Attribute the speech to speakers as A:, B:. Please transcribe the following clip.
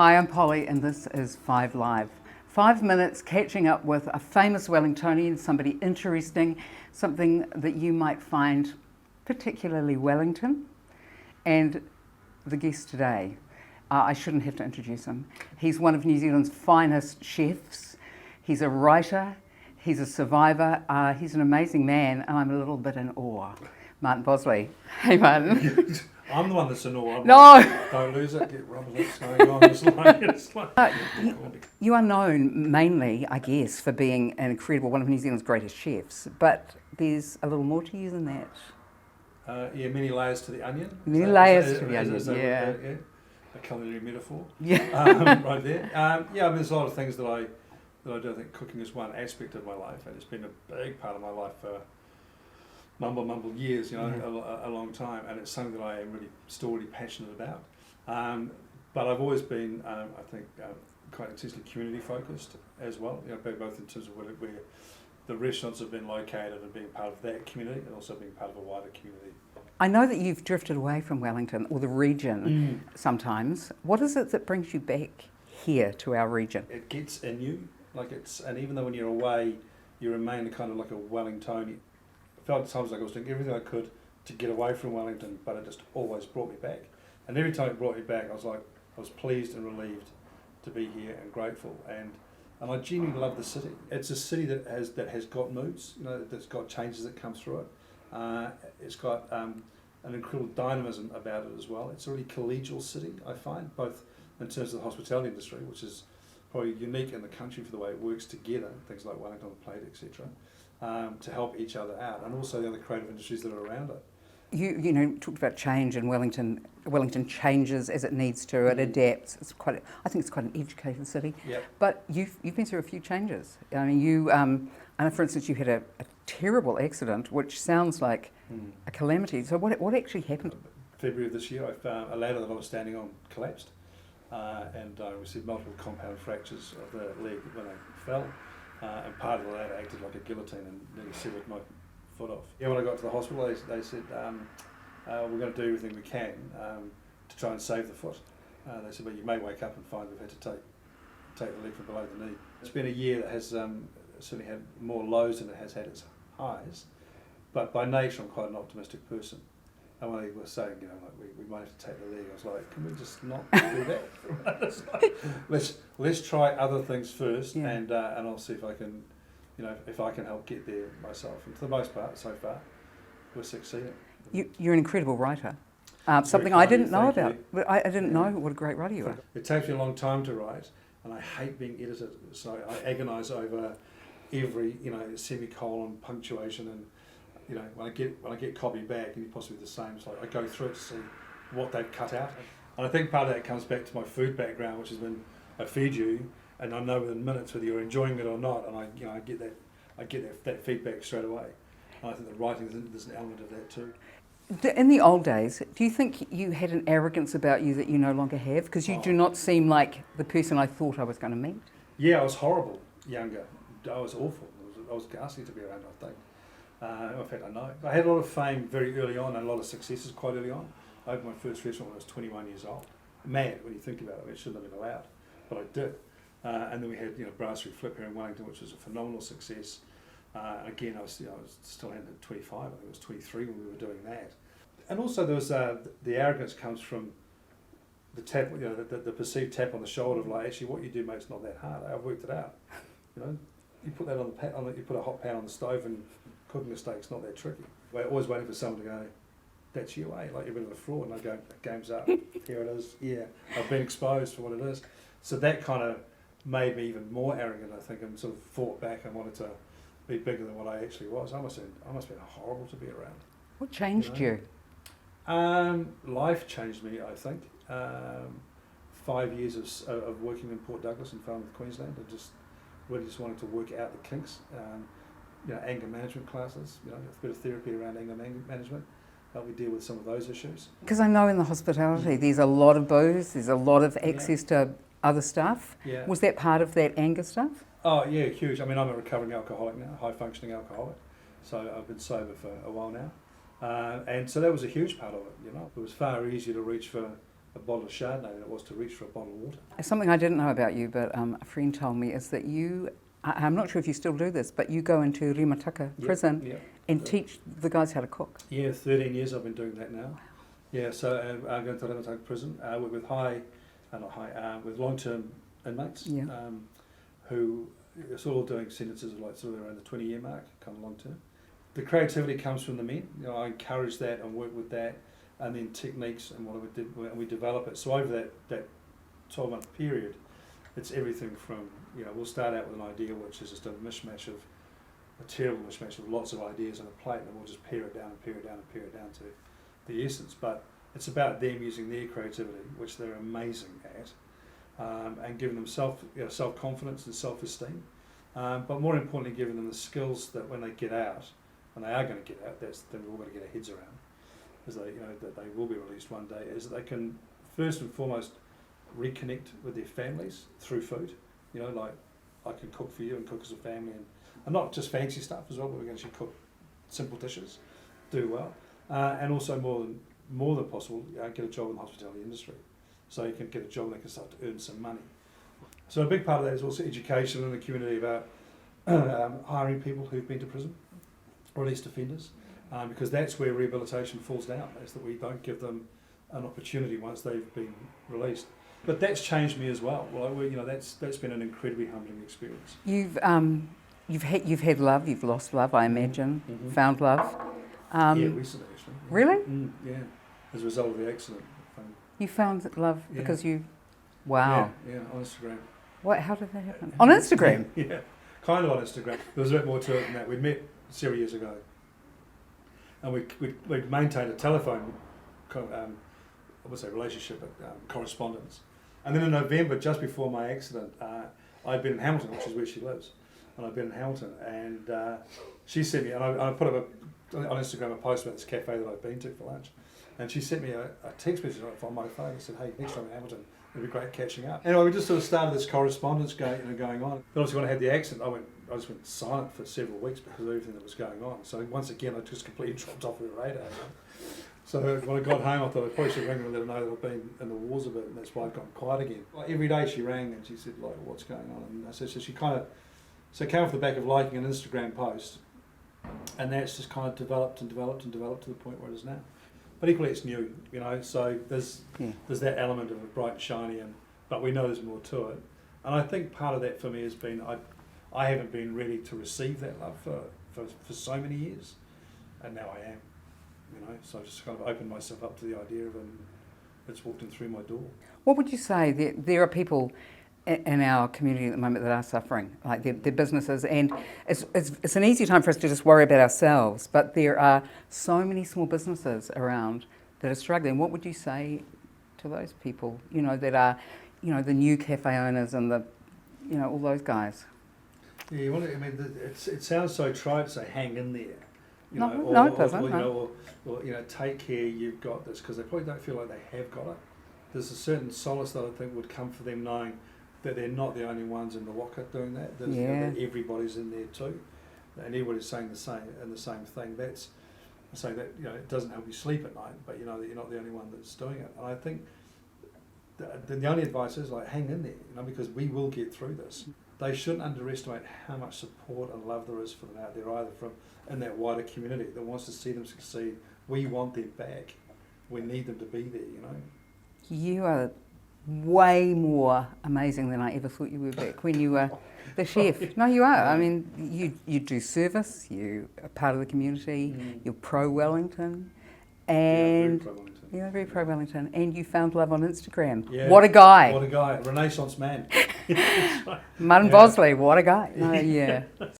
A: Hi, I'm Polly and this is 5 Live. 5 minutes catching up with a famous Wellingtonian, somebody interesting, something that you might find particularly Wellington. And the guest today, I shouldn't have to introduce him. He's one of New Zealand's finest chefs. He's a writer, he's a survivor, he's an amazing man, and I'm a little bit in awe. Martin Bosley. Hey, Martin.
B: I'm the one that's in awe.
A: No!
B: Don't lose it, get rubber lips going on. It's like
A: You are known mainly, I guess, for being an incredible, one of New Zealand's greatest chefs, but there's a little more to you than that.
B: many layers to the onion.
A: Many layers to the onion, yeah.
B: A culinary metaphor.
A: Yeah.
B: Right there. I mean, there's a lot of things that I do. I think cooking is one aspect of my life, and it's been a big part of my life for mumble years, a long time, and it's something that I am still really passionate about. But I've always been, I think, quite intensely community focused as well. Both in terms of where the restaurants have been located and being part of that community, and also being part of a wider community.
A: I know that you've drifted away from Wellington or the region sometimes. What is it that brings you back here to our region?
B: It gets in you, and even though when you're away, you remain kind of like a Wellingtonian. I felt at times like I was doing everything I could to get away from Wellington, but it just always brought me back. And every time it brought me back, I was pleased and relieved to be here and grateful. And I genuinely love the city. It's a city that has got moods, that's got changes that come through it. It's got an incredible dynamism about it as well. It's a really collegial city, I find, both in terms of the hospitality industry, which is probably unique in the country for the way it works together, things like Wellington on the Plate, etc., to help each other out, and also the other creative industries that are around it.
A: You talked about change, and Wellington changes as it needs to. It adapts. I think it's quite an educated city.
B: Yep.
A: But you've been through a few changes. I mean, for instance, you had a terrible accident, which sounds like a calamity. So what actually happened?
B: February of this year, I found a ladder that I was standing on collapsed, and I received multiple compound fractures of the leg when I fell. And part of the ladder acted like a guillotine and nearly severed my foot off. When I got to the hospital, they said, we're going to do everything we can to try and save the foot. They said, but you may wake up and find we've had to take the leg from below the knee. It's been a year that has certainly had more lows than it has had its highs, but by nature I'm quite an optimistic person. And when they were saying, we might have to take the leg, I was like, can we just not do that? let's try other things first, and I'll see if I can, if I can help get there myself. And for the most part, so far, we're succeeding.
A: You're an incredible writer. Something I didn't know about. I didn't know what a great writer you are.
B: It takes me a long time to write, and I hate being edited. So I agonise over every, semicolon, punctuation, and when I get copy back, and possibly the same, it's like I go through it to see what they've cut out. And I think part of that comes back to my food background, which is when I feed you, and I know within minutes whether you're enjoying it or not, and I get that feedback straight away. And I think that writing, there's an element of that too.
A: In the old days, do you think you had an arrogance about you that you no longer have? Because you do not seem like the person I thought I was going to meet. Yeah,
B: I was horrible younger. I was awful. I was ghastly to be around, I think. In fact, I know. I had a lot of fame very early on and a lot of successes quite early on. I opened my first restaurant when I was 21 years old. Mad when you think about it. It shouldn't have been allowed, but I did. And then we had Brasserie Flip here in Wellington, which was a phenomenal success. Again, I was still at 25. I think it was 23 when we were doing that. And also there was the arrogance comes from the tap, the perceived tap on the shoulder of like, actually, what you do, mate, it's not that hard. I've worked it out. You put that you put a hot pan on the stove, and cooking a steak's not that tricky. We're always waiting for someone to go, that's you, eh? Like you're a bit of a fraud, and I go, game's up, here it is, yeah. I've been exposed for what it is. So that kind of made me even more arrogant, I think, and sort of fought back and wanted to be bigger than what I actually was. I must have been horrible to be around.
A: What changed you?
B: Life changed me, I think. 5 years of working in Port Douglas and Falmouth, Queensland, and really just wanted to work out the kinks. Anger management classes, a bit of therapy around anger management, help me deal with some of those issues. Because
A: I know in the hospitality there's a lot of booze, there's a lot of access to other stuff. Yeah. Was that part of that anger stuff?
B: Oh yeah, huge. I mean, I'm a recovering alcoholic now, high functioning alcoholic, so I've been sober for a while now. And so that was a huge part of it, It was far easier to reach for a bottle of Chardonnay than it was to reach for a bottle of water.
A: Something I didn't know about you, but a friend told me, is that I'm not sure if you still do this, but you go into Rimataka prison and teach the guys how to cook.
B: Yeah, 13 years I've been doing that now. Yeah, so I go into Rimataka prison with long-term inmates who are sort of doing sentences of like sort of around the 20-year mark, kind of long-term. The creativity comes from the men. I encourage that and work with that, and then techniques and we develop it. So over that 12-month period, it's everything from, we'll start out with an idea which is just a terrible mishmash of lots of ideas on a plate, and we'll just pare it down to the essence. But it's about them using their creativity, which they're amazing at, and giving them self-confidence and self-esteem. But more importantly, giving them the skills that when they get out, and they are going to get out, that's the thing we've all got to get our heads around, is that they will be released one day, is that they can first and foremost reconnect with their families through food. Like I can cook for you and cook as a family, and not just fancy stuff as well, but we can actually cook simple dishes, do well, and also more than possible, get a job in the hospitality industry. So you can get a job and they can start to earn some money. So a big part of that is also education in the community about hiring people who've been to prison, released offenders, because that's where rehabilitation falls down, is that we don't give them an opportunity once they've been released. But that's changed me as well. That's been an incredibly humbling experience.
A: You've had love, you've lost love, I imagine, found love.
B: Recently actually. Yeah.
A: Really?
B: Yeah, as a result of the accident.
A: You found love because you, wow.
B: Yeah, on Instagram.
A: How did that happen? On Instagram?
B: Yeah, kind of on Instagram. There was a bit more to it than that. We'd met several years ago, and we'd maintained a telephone relationship, correspondence. And then in November, just before my accident, I'd been in Hamilton, which is where she lives, and I'd been in Hamilton, and she sent me, and I put up on Instagram a post about this cafe that I'd been to for lunch, and she sent me a text message on my phone and said, "Hey, next time in Hamilton, it'd be great catching up." Anyway, we just sort of started this correspondence going on. But obviously when I had the accident, I just went silent for several weeks because of everything that was going on. So once again, I just completely dropped off her radar. So when I got home, I thought I probably should ring her and let her know that I've been in the wars a bit, and that's why I'd gotten quiet again. Every day she rang and she said, like, "What's going on?" And I said, so she came off the back of liking an Instagram post, and that's just kind of developed to the point where it is now. But equally, it's new, so there's that element of it bright and shiny, but we know there's more to it. And I think part of that for me has been I haven't been ready to receive that love for so many years, and now I am. So I've just kind of opened myself up to the idea of it, and it's walked in through my door. What
A: would you say? There are people in our community at the moment that are suffering, like their businesses, and it's an easy time for us to just worry about ourselves, but there are so many small businesses around that are struggling. What would you say to those people, that are, the new cafe owners and all those guys?
B: Yeah, it sounds so trite to say hang in there.
A: No, it doesn't.
B: Or take care, you've got this, because they probably don't feel like they have got it. There's a certain solace that I think would come for them knowing that they're not the only ones in the waka doing that. That everybody's in there too, and everybody's saying the same thing. That's saying that it doesn't help you sleep at night, but that you're not the only one that's doing it. And I think the only advice is hang in there, because we will get through this. They shouldn't underestimate how much support and love there is for them out there, either from in that wider community that wants to see them succeed. We want them back. We need them to be there.
A: You are way more amazing than I ever thought you were back when you were the chef. No, you are. I mean, you do service. You are part of the community. You're pro Wellington, and very pro Wellington. And you found love on Instagram.
B: Yeah.
A: What a guy!
B: What a guy! Renaissance man.
A: Martin Bosley. What a guy! No,